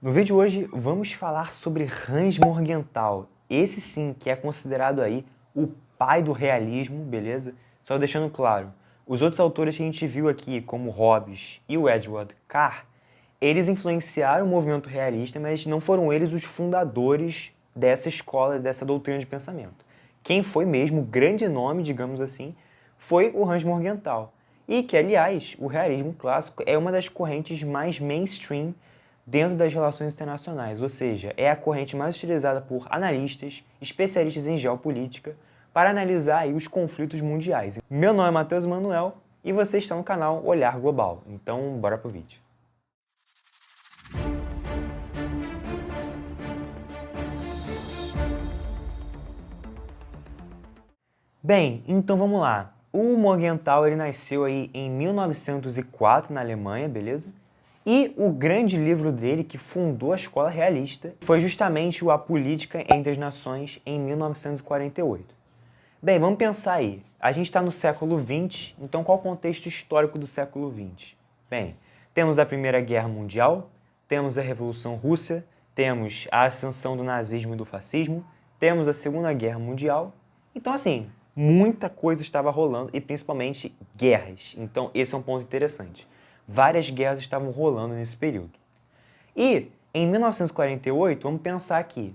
No vídeo de hoje vamos falar sobre Hans Morgenthau, esse sim que é considerado aí o pai do realismo, beleza? Só deixando claro, os outros autores que a gente viu aqui, como Hobbes e o Edward Carr, eles influenciaram o movimento realista, mas não foram eles os fundadores dessa escola, dessa doutrina de pensamento. Quem foi mesmo o grande nome, digamos assim, foi o Hans Morgenthau. E que, aliás, o realismo clássico é uma das correntes mais mainstream dentro das relações internacionais, ou seja, é a corrente mais utilizada por analistas, especialistas em geopolítica, para analisar aí os conflitos mundiais. Meu nome é Matheus Manuel e você está no canal Olhar Global, então bora pro vídeo. Bem, então vamos lá. O Morgenthau ele nasceu aí em 1904 na Alemanha, beleza? E o grande livro dele, que fundou a escola realista, foi justamente o A Política entre as Nações, em 1948. Bem, vamos pensar aí. A gente está no século XX, então qual o contexto histórico do século XX? Bem, temos a Primeira Guerra Mundial, temos a Revolução Russa, temos a ascensão do nazismo e do fascismo, temos a Segunda Guerra Mundial. Então, assim, muita coisa estava rolando e principalmente guerras. Então, esse é um ponto interessante. Várias guerras estavam rolando nesse período. E, em 1948, vamos pensar aqui,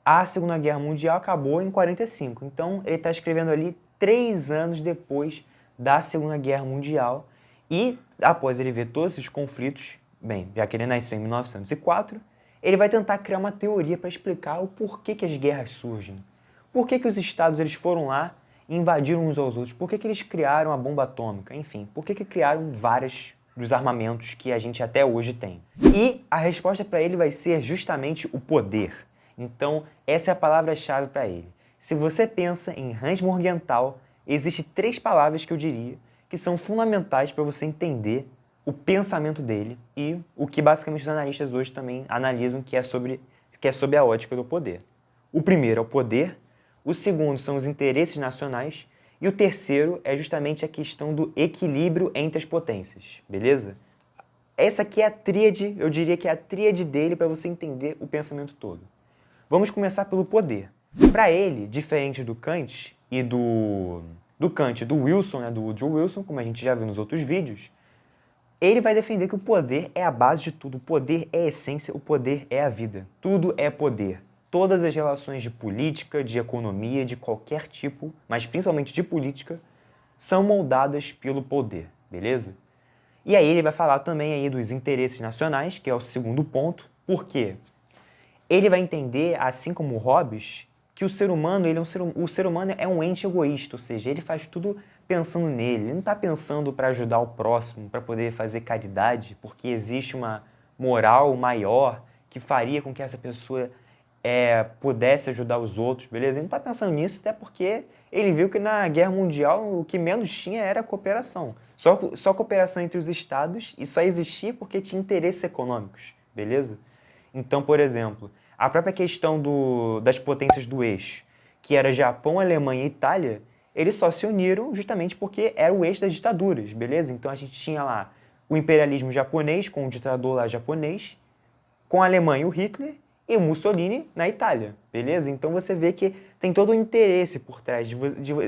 a Segunda Guerra Mundial acabou em 45, então ele está escrevendo ali 3 anos depois da Segunda Guerra Mundial e, após ele ver todos esses conflitos, bem, já que ele nasceu em 1904, ele vai tentar criar uma teoria para explicar o porquê que as guerras surgem. Por que os estados eles foram lá e invadiram uns aos outros? Por que eles criaram a bomba atômica? Enfim, por que criaram vários dos armamentos que a gente até hoje tem? E a resposta para ele vai ser justamente o poder. Então, essa é a palavra-chave para ele. Se você pensa em Hans Morgenthau, existem 3 palavras que eu diria que são fundamentais para você entender o pensamento dele e o que basicamente os analistas hoje também analisam que é sobre a ótica do poder. O primeiro é o poder, o segundo são os interesses nacionais e o terceiro é justamente a questão do equilíbrio entre as potências, beleza? Essa aqui é a tríade, eu diria que é a tríade dele para você entender o pensamento todo. Vamos começar pelo poder. Para ele, diferente do Kant e do Kant e do Wilson, né, do Woodrow Wilson, como a gente já viu nos outros vídeos, ele vai defender que o poder é a base de tudo, o poder é a essência, o poder é a vida. Tudo é poder. Todas as relações de política, de economia, de qualquer tipo, mas principalmente de política, são moldadas pelo poder, beleza? E aí ele vai falar também aí dos interesses nacionais, que é o segundo ponto. Por quê? Ele vai entender, assim como o Hobbes, que o ser humano, o ser humano é um ente egoísta, ou seja, ele faz tudo pensando nele, ele não está pensando para ajudar o próximo, para poder fazer caridade, porque existe uma moral maior que faria com que essa pessoa pudesse ajudar os outros, beleza? Ele não está pensando nisso, até porque ele viu que na Guerra Mundial o que menos tinha era cooperação. Só cooperação entre os estados e só existia porque tinha interesses econômicos, beleza? Então, por exemplo, a própria questão das potências do eixo, que era Japão, Alemanha e Itália, eles só se uniram justamente porque era o eixo das ditaduras, beleza? Então a gente tinha lá o imperialismo japonês, com o ditador lá japonês, com a Alemanha o Hitler e o Mussolini na Itália, beleza? Então você vê que tem todo o interesse por trás.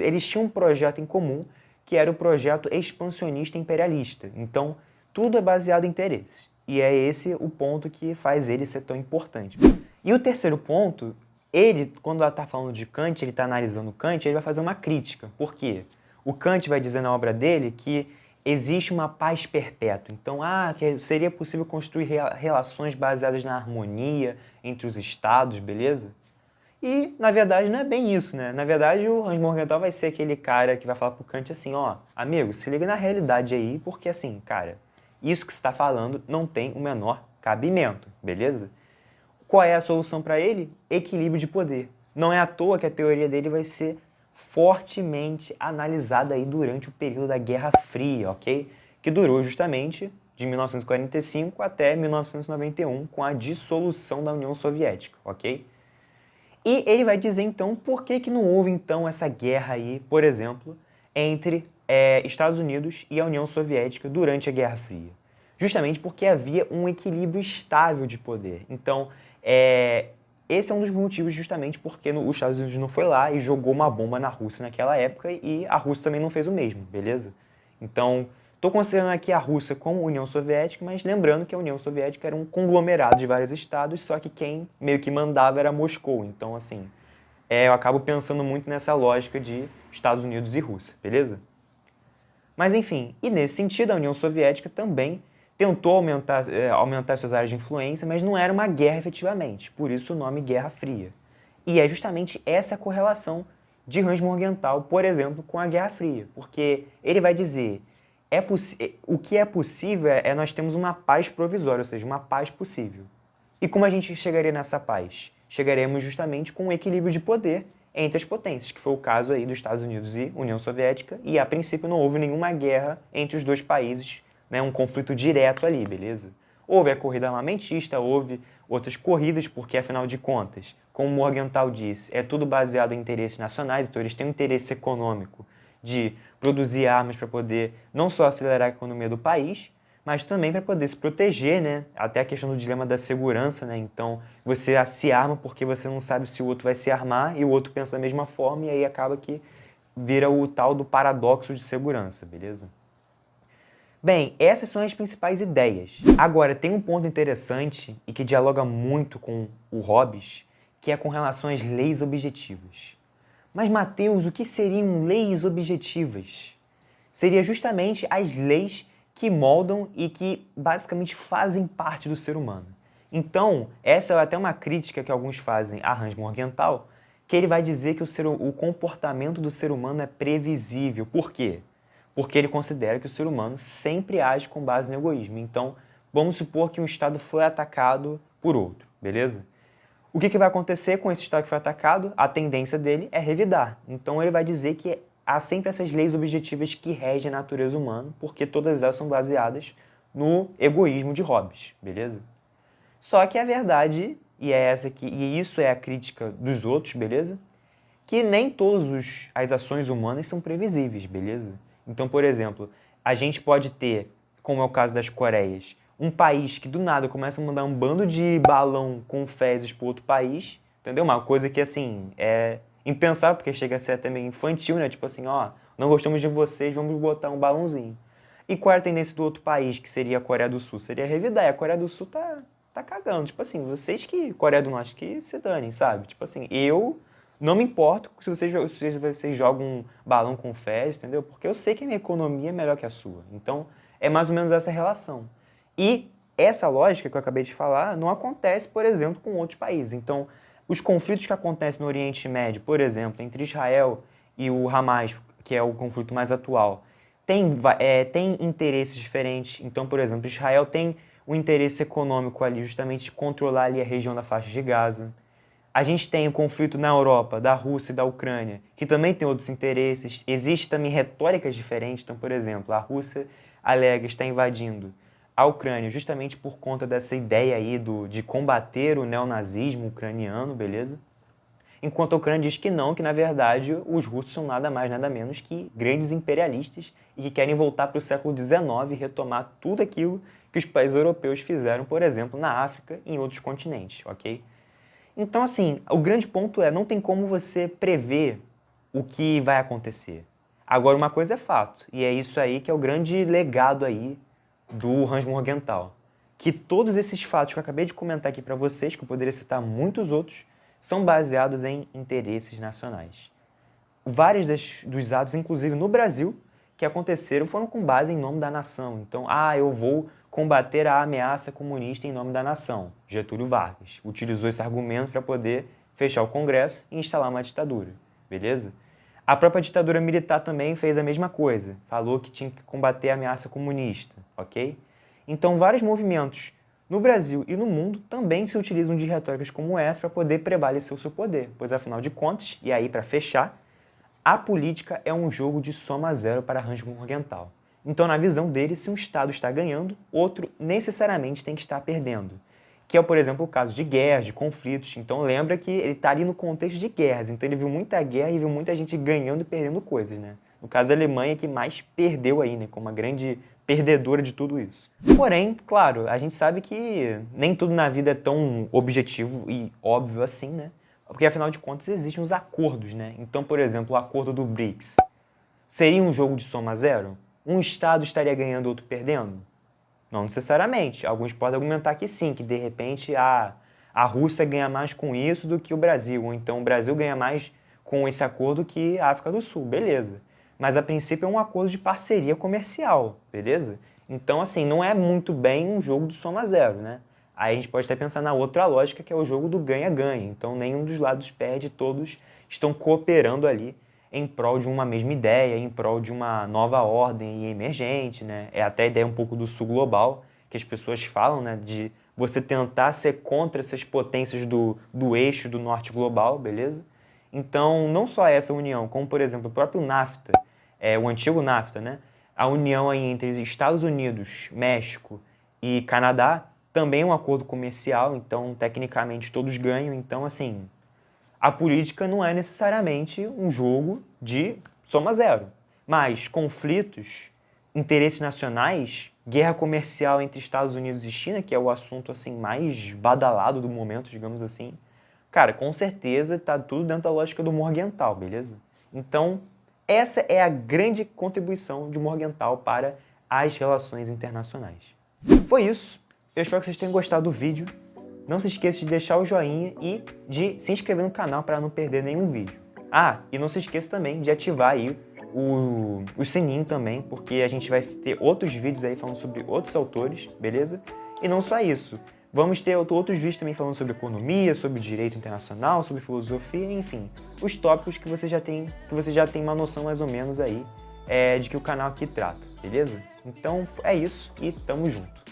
Eles tinham um projeto em comum, que era o projeto expansionista imperialista. Então, tudo é baseado em interesse. E é esse o ponto que faz ele ser tão importante. E o terceiro ponto, ele, quando está falando de Kant, ele está analisando Kant, ele vai fazer uma crítica. Por quê? O Kant vai dizer na obra dele que existe uma paz perpétua. Então, que seria possível construir relações baseadas na harmonia entre os estados, beleza? E, na verdade, não é bem isso, né? Na verdade, o Hans Morgenthau vai ser aquele cara que vai falar pro Kant assim, ó, amigo, se liga na realidade aí, porque assim, cara, isso que você está falando não tem o menor cabimento, beleza? Qual é a solução para ele? Equilíbrio de poder. Não é à toa que a teoria dele vai ser fortemente analisada aí durante o período da Guerra Fria, ok? Que durou justamente de 1945 até 1991, com a dissolução da União Soviética, ok? E ele vai dizer então por que não houve então essa guerra aí, por exemplo, entre Estados Unidos e a União Soviética durante a Guerra Fria. justamente porque havia um equilíbrio estável de poder. Então, esse é um dos motivos justamente porque os Estados Unidos não foi lá e jogou uma bomba na Rússia naquela época e a Rússia também não fez o mesmo, beleza? Então, estou considerando aqui a Rússia como União Soviética, mas lembrando que a União Soviética era um conglomerado de vários estados, só que quem meio que mandava era Moscou. Então, assim, eu acabo pensando muito nessa lógica de Estados Unidos e Rússia, beleza? Mas enfim, e nesse sentido a União Soviética também tentou aumentar suas áreas de influência, mas não era uma guerra efetivamente, por isso o nome Guerra Fria. E é justamente essa a correlação de Hans Morgenthau, por exemplo, com a Guerra Fria, porque ele vai dizer o que é possível é nós temos uma paz provisória, ou seja, uma paz possível. E como a gente chegaria nessa paz? Chegaremos justamente com um equilíbrio de poder entre as potências, que foi o caso aí dos Estados Unidos e União Soviética, e a princípio não houve nenhuma guerra entre os dois países, né, um conflito direto ali, beleza? Houve a corrida armamentista, houve outras corridas, porque afinal de contas, como Morgenthau disse, é tudo baseado em interesses nacionais, então eles têm um interesse econômico de produzir armas para poder não só acelerar a economia do país, mas também para poder se proteger, né? Até a questão do dilema da segurança, né? Então, você se arma porque você não sabe se o outro vai se armar e o outro pensa da mesma forma e aí acaba que vira o tal do paradoxo de segurança, beleza? Bem, essas são as principais ideias. Agora, tem um ponto interessante e que dialoga muito com o Hobbes, que é com relação às leis objetivas. Mas, Mateus, o que seriam leis objetivas? Seria justamente as leis que moldam e que basicamente fazem parte do ser humano. Então, essa é até uma crítica que alguns fazem a Hans Morgenthau, que ele vai dizer que o comportamento do ser humano é previsível. Por quê? Porque ele considera que o ser humano sempre age com base no egoísmo. Então, vamos supor que um Estado foi atacado por outro, beleza? O que vai acontecer com esse Estado que foi atacado? A tendência dele é revidar. Então, ele vai dizer que há sempre essas leis objetivas que regem a natureza humana, porque todas elas são baseadas no egoísmo de Hobbes, beleza? Só que a verdade, e isso é a crítica dos outros, beleza? Que nem todas as ações humanas são previsíveis, beleza? Então, por exemplo, a gente pode ter, como é o caso das Coreias, um país que do nada começa a mandar um bando de balão com fezes para outro país, entendeu? Uma coisa que, assim, é impensável, porque chega a ser até meio infantil, né? Tipo assim, ó, não gostamos de vocês, vamos botar um balãozinho. E qual é a tendência do outro país, que seria a Coreia do Sul? Seria revidar, e a Coreia do Sul tá cagando. Tipo assim, vocês que, Coreia do Norte, que se danem, sabe? Tipo assim, eu não me importo se vocês jogam um balão com fezes, entendeu? Porque eu sei que a minha economia é melhor que a sua. Então, é mais ou menos essa relação. E essa lógica que eu acabei de falar não acontece, por exemplo, com outros países. Então, os conflitos que acontecem no Oriente Médio, por exemplo, entre Israel e o Hamas, que é o conflito mais atual, tem interesses diferentes. Então, por exemplo, Israel tem o interesse econômico ali, justamente de controlar ali a região da faixa de Gaza. A gente tem o conflito na Europa, da Rússia e da Ucrânia, que também tem outros interesses. Existem também retóricas diferentes. Então, por exemplo, a Rússia alega estar invadindo a Ucrânia justamente por conta dessa ideia aí de combater o neonazismo ucraniano, beleza? Enquanto a Ucrânia diz que não, que na verdade os russos são nada mais, nada menos que grandes imperialistas e que querem voltar para o século XIX e retomar tudo aquilo que os países europeus fizeram, por exemplo, na África e em outros continentes, ok? Então, assim, o grande ponto é, não tem como você prever o que vai acontecer. Agora, uma coisa é fato, e é isso aí que é o grande legado aí do Hans Morgenthau, que todos esses fatos que eu acabei de comentar aqui para vocês, que eu poderia citar muitos outros, são baseados em interesses nacionais. Vários dos atos, inclusive no Brasil, que aconteceram foram com base em nome da nação. Então, eu vou combater a ameaça comunista em nome da nação. Getúlio Vargas utilizou esse argumento para poder fechar o Congresso e instalar uma ditadura, beleza? A própria ditadura militar também fez a mesma coisa, falou que tinha que combater a ameaça comunista, ok? Então, vários movimentos no Brasil e no mundo também se utilizam de retóricas como essa para poder prevalecer o seu poder, pois afinal de contas, e aí para fechar, a política é um jogo de soma zero para Hans Morgenthau. Então, na visão dele, se um Estado está ganhando, outro necessariamente tem que estar perdendo. Que é, por exemplo, o caso de guerras, de conflitos. Então, lembra que ele está ali no contexto de guerras. Então, ele viu muita guerra e viu muita gente ganhando e perdendo coisas, né? No caso, a Alemanha que mais perdeu aí, né? Como uma grande perdedora de tudo isso. Porém, claro, a gente sabe que nem tudo na vida é tão objetivo e óbvio assim, né? Porque afinal de contas existem os acordos, né? Então, por exemplo, o acordo do BRICS seria um jogo de soma zero? Um estado estaria ganhando, outro perdendo? Não necessariamente. Alguns podem argumentar que sim, que de repente a Rússia ganha mais com isso do que o Brasil, ou então o Brasil ganha mais com esse acordo que a África do Sul, beleza. Mas a princípio é um acordo de parceria comercial, beleza? Então, assim, não é muito bem um jogo de soma zero, né? Aí a gente pode até pensar na outra lógica, que é o jogo do ganha-ganha. Então, nenhum dos lados perde, todos estão cooperando ali em prol de uma mesma ideia, em prol de uma nova ordem emergente, né? É até a ideia um pouco do sul global, que as pessoas falam, né? De você tentar ser contra essas potências do eixo do norte global, beleza? Então, não só essa união, como, por exemplo, o próprio NAFTA, o antigo NAFTA, né? A união aí entre Estados Unidos, México e Canadá também é um acordo comercial, então, tecnicamente, todos ganham. Então, assim, a política não é necessariamente um jogo de soma zero. Mas conflitos, interesses nacionais, guerra comercial entre Estados Unidos e China, que é o assunto assim mais badalado do momento, digamos assim, cara, com certeza está tudo dentro da lógica do Morgenthau, beleza? Então, essa é a grande contribuição de Morgenthau para as relações internacionais. Foi isso. Eu espero que vocês tenham gostado do vídeo. Não se esqueça de deixar o joinha e de se inscrever no canal para não perder nenhum vídeo. Ah, e não se esqueça também de ativar aí o sininho também, porque a gente vai ter outros vídeos aí falando sobre outros autores, beleza? E não só isso, vamos ter outros vídeos também falando sobre economia, sobre direito internacional, sobre filosofia, enfim, os tópicos que você já tem uma noção mais ou menos aí de que o canal aqui trata, beleza? Então é isso e tamo junto.